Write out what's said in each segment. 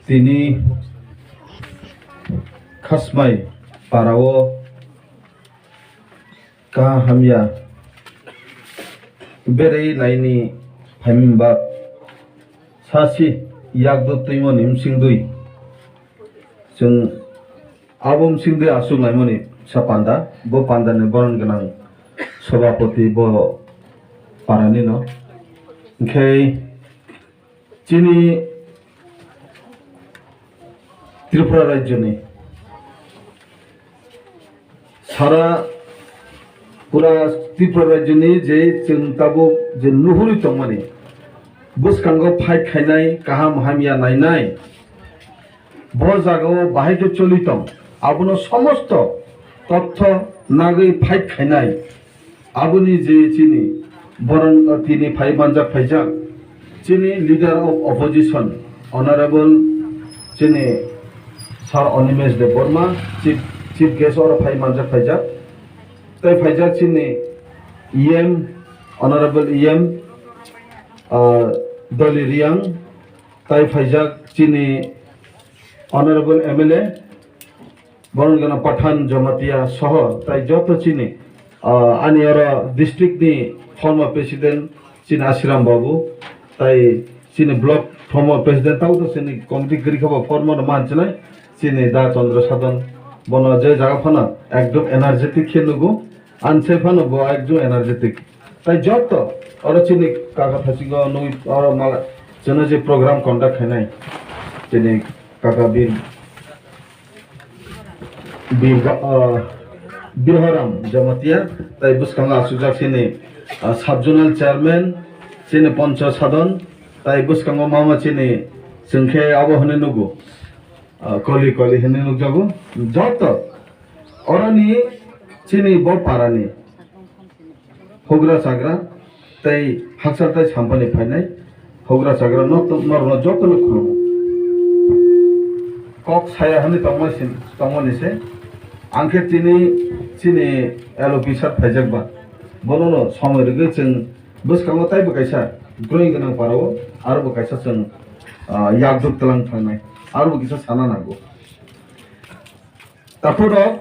তিনি khasmai parao ka hamya berei laini phaimba sasi yakdo tuimo nim singdui जों आबम सिंदे आसुक लाइमोनि सापान्दा बो पान्दानि बरन गोनां सभापति बो पारानि न ओंखाय जोंनि त्रिपुरा राज्योनि सारा पुरा त्रिपुरा राज्योनि जे जों दाबो जे नुहुरि दंमानि बुसखांगो फाइट खायनाय गाहाम हामिया नायनाय बजागाव बाहायदो चलितम आबुनो समस्त तथ्य नागै फाइट खायनाय आबुनि जे चिनि बरन तिनि फाइ मानजा फाइजा चिनि लीडर ऑफ ऑपोजिशन ऑनरेबल चिनि sir Animesh Debbarma chief guest और फाइ मानजा फाइजा तै फाइजा चिनि ईएम ऑनरेबल ईएम दली रियांग तै फाइजा चिनि Honorable MLA Borongana Pathan Jamatia Soho Tai Joto Chini Aniara district ni former president Chini Ashiram Babu Tai Chini block former president Tau to Chini committee Grikaba former Manchalai Chini Da Chandra Sadan Bono Jay Jagafana Ekdom energetic Henugu Ansefano Bo Ekdom energetic Tai Joto Ora Chini Kaka Thasigo Nui Ora Mala Chana je program conduct Henai Chini Kaka Birharam Jamatia, Tai Buskanga Sujak Sini, Subjournal Chairman, Sini Poncha Sadon, Tai Buskanga Mama Chini, Sinke Abo Hanenugu, Koli Hanenujagu, Jota, Orani, Chini Bo Parani, Hogra Sagra, Tai Haksata Champani Panai, Hogra Sagra, not Jota. Kok saya hani tongmoni se angke chini alopisar phajak ba bonono samay rege जों buskango tai bo kaisa growing ganang parao aro bo kaisa जों yakduk talang thanai aro bo kisa sana nago taporo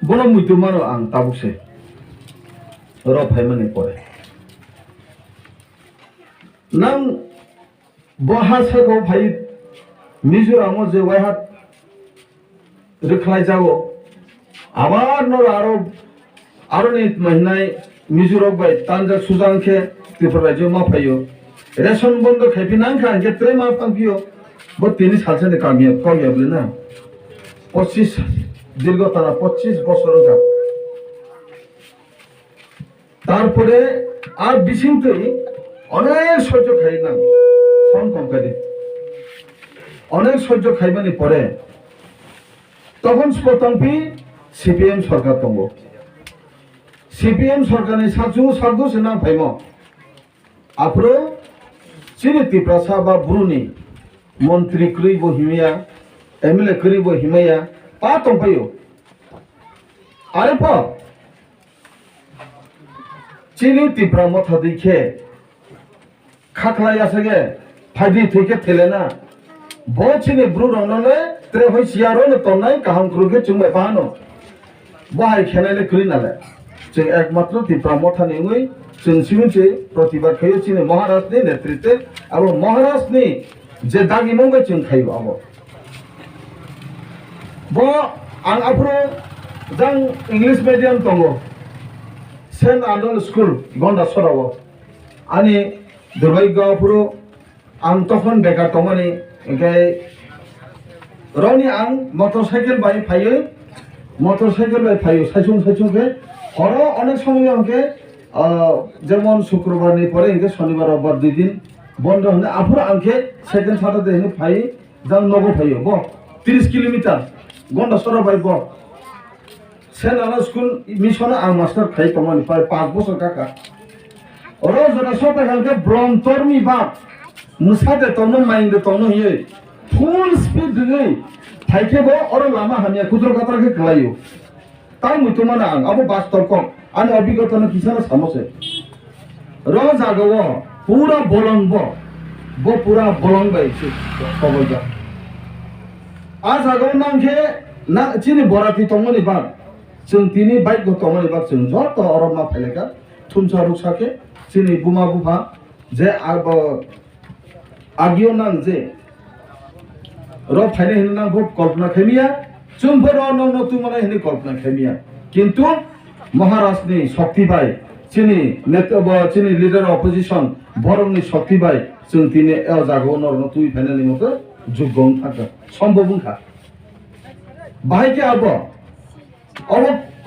bono muitumano ang tabukse ro phaimani pore nang bahasa ko bhai मिजोरामो जे वायहाट रिख्लाय जागो आबार नर आरो नि महिनाय Mizoram bye तांजा सुजांखे Tripura राज्य मा फायो ration बंद खाइफिनांखा के त्रे मा पांपियो बो तिनि सालसेनि कामिया कयबलेना 25 दीर्घतारा 25 বছর গা তারপরে আর বিচিন্তই অনেক সহ্য খাই না সন কমকাদি অনেক সহ্য খাইবানি পরে তখন প্রথমপি সিপিএম সরকার দङ সিপিএম সরকারनि সাজু সেনা ভাইম আপ্রো চিনি ত্রিপুরা বা ব্রুনি মন্ত্রী ক্রৈব হিমিয়া এমএলএ ক্রৈব হিমায়া পা দंफायो আরে প চিনি ত্রিপুরা মথা দেখে খাখলায়াসগে ফাইদি থেকে থেলেনা Bochini Brunone, Trevisiaro, Tonai, Kaham Kruget, Chumapano. Why can I clean a lap? Say Ekmatruti, Pramotani, Sinsuche, Protiva Kayachin, Maharasni, treated our Maharasni, Jedagi Mongachin Kayabo. Bo, an Apro, Zang English medium Tongo, Send Adon School, Gonda Sorawa, Ani, the Raiga Pro, Antofan Beka Tomani. Okay, Roni ang motorcycle by fire, সাইসুং কে হরো অনেক সময় আমাকে যেমন শুক্রবার নেই পরে ইনকে শনিবার রবিবার 2 দিন বন্ধ হলে আফুর আনকে সেকেন্ড সাটারডে হে ফাই যাং নগো ফাইও ব 30 কিলোমিটার গন্ডা সরা বাই ব সেন আনা স্কুল মিশন আং মাস্টার খাই কমানি প্রায় 5 বছর কাকা ওরা জনা সব হেলকে ব্রমতরমি বাপ মুসাতে তনো মাইন্ডে তনো হিয়ে ফুল স্পিড দিলে ফাইকেবো ওরা লামা হামিয়া কুদ্র কাতরাকে গলাইও তাই মুতুমানা আং আবো বাস্তব কম আনি অভিজ্ঞতা না কিসানা সামসে র জাগো পুরা বলন ব bo pura bolong bai se kobolja a jago nangke na chini borati tongmani bag जों तिनी बाइक go tongmani bag जों joto oroma pheleka thumsa ruksake chini buma bufa je agio nang je ro phaine hin nang bo kalpana khemia chum boro no tumana hin kalpana khemia kintu महाराज नि शक्ति bye चिनी नेता चिनी leader opposition बरंनि शक्ति bye जों दिनै L जागो नरनो तुइ फेनानि मतो जुगम थाका सम्भवखा बाहायके आबो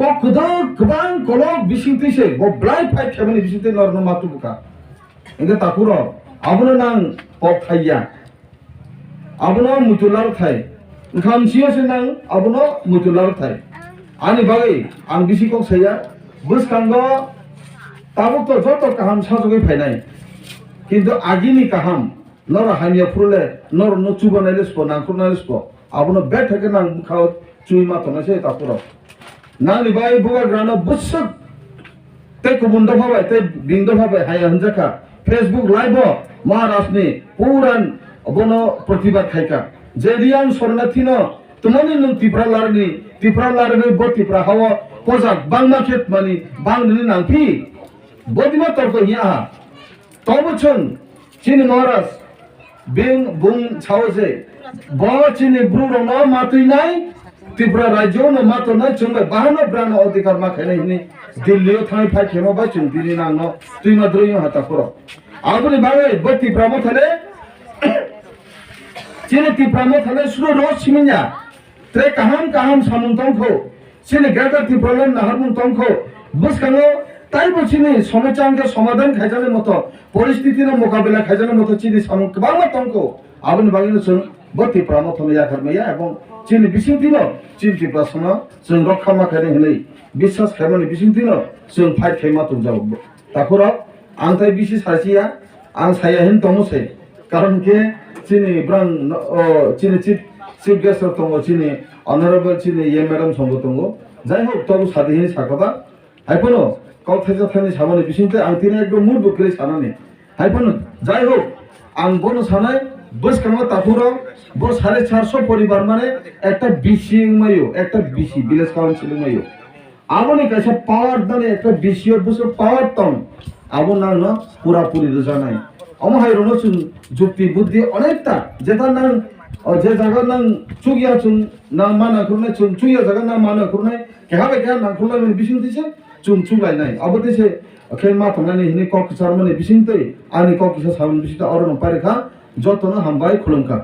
कखदा गोबां कलक बिसिंतिसे बो ब्लाइ फाइट खेमनि बिसिंति नरनो मातुबुका इंगे ताकुरो आबनो नां पक थाइया आबनो मुतुलार थाइ ओंखाम सियासे नां आबनो मुतुलार थाइ आनि बागै आं बिसिखौ साया बसखांगो ताबुक तो जतो काहाम साजोगै फायनाय किन्तु आगिनि काहाम नर हानिया फुरले नर न चुबनायले स्प नांखुरनायले स्प आबनो बेट थके नां बुखाव चुइ मातनायसे तापुर नानि बाय बुगा ग्रानो बसक ते कुबुन्द भाबाय ते बिंद भाबाय हाया हनजाका फेसबुक लाइव महाराजनि पुरान बनो प्रतिबाद खायका जेरियान सरनाथिनो तुमनि नों तिफ्रा लारनि बो तिफ्रा हाव पजाक बांमा खेत मानि बांनि नांफि बदिमा तर्क हिया तबचन चिनि महाराज बें बुं छावजे ब चिनि ब्रुरनो मातुइनाय तिफ्रा राज्यो न मातुनाय चंगै बाहनो ब्रानो अधिकार माखायनाय हिनि दिल्लीयाव थांनाय फाइ खेमा बा जों दिनै नांनो तुइमा द्रयो हाताखर आबनि बागै बो तिफ्रा मथाले चिनि तिफ्रा मथाले सुरो रो सिमिnya त्रे kaham samung tongko sini gada ti problem na harmung tongko buskano tai bosini সমস্যাকে সমাধান খাইজানের মতো পরিস্থিতির মোকাবিলা খাইজানের মতো চিনি samung kbangma tongko aboni bagino जों boti pramothone yakarmaya এবং চিনি বিসিংতিনো চিনি প্রাসনা जों রক্ষা মাখানে হলাই বিশ্বাস খাইমানি বিসিংতিনো जों ফাইট খাইমা তংজাব তারপর आं তাই বিসি সাইয়া आं साया हिन तंगसै কারণ কে চিনি ব্রাং চিনি চিফ गेस्ट दङ चिनि अनरेबल चिनि ये मैडम संग दङ जाय होक तब सादिनि साखाबा हाइफनो काउथाजा थानि सामने बिसिंते आं तिने एकदम मुड बुकले सानानि हाइफनो जाय होक आं बनो सानाय बस कामा तापुरो बो 450 परिवार माने একটা বিসি মাইও একটা বিসি ভিলেজ কাউন্সিল মাইও आबोनि कासे पावर दाने একটা বিসি बसो पावर तम आबो नांनो पूरा पूरी जानाय अमहायरनो सुन जुक्ति बुद्धि अनेकता जेता नां जे जागा नां चुगिया चुन ना माना खुरनाय चुन चुगिया जागा ना माना खुरनाय केहाबे केहा ना खुरनाय बिसिंतिसे चुन चुलायनाय अबतेसे खेल मा थंनानै हिनि कक सारमाने बिसिंतै आनि कक सारमाने बिसिंता अरन पारेखा जतनो हामबाय खुलुमका।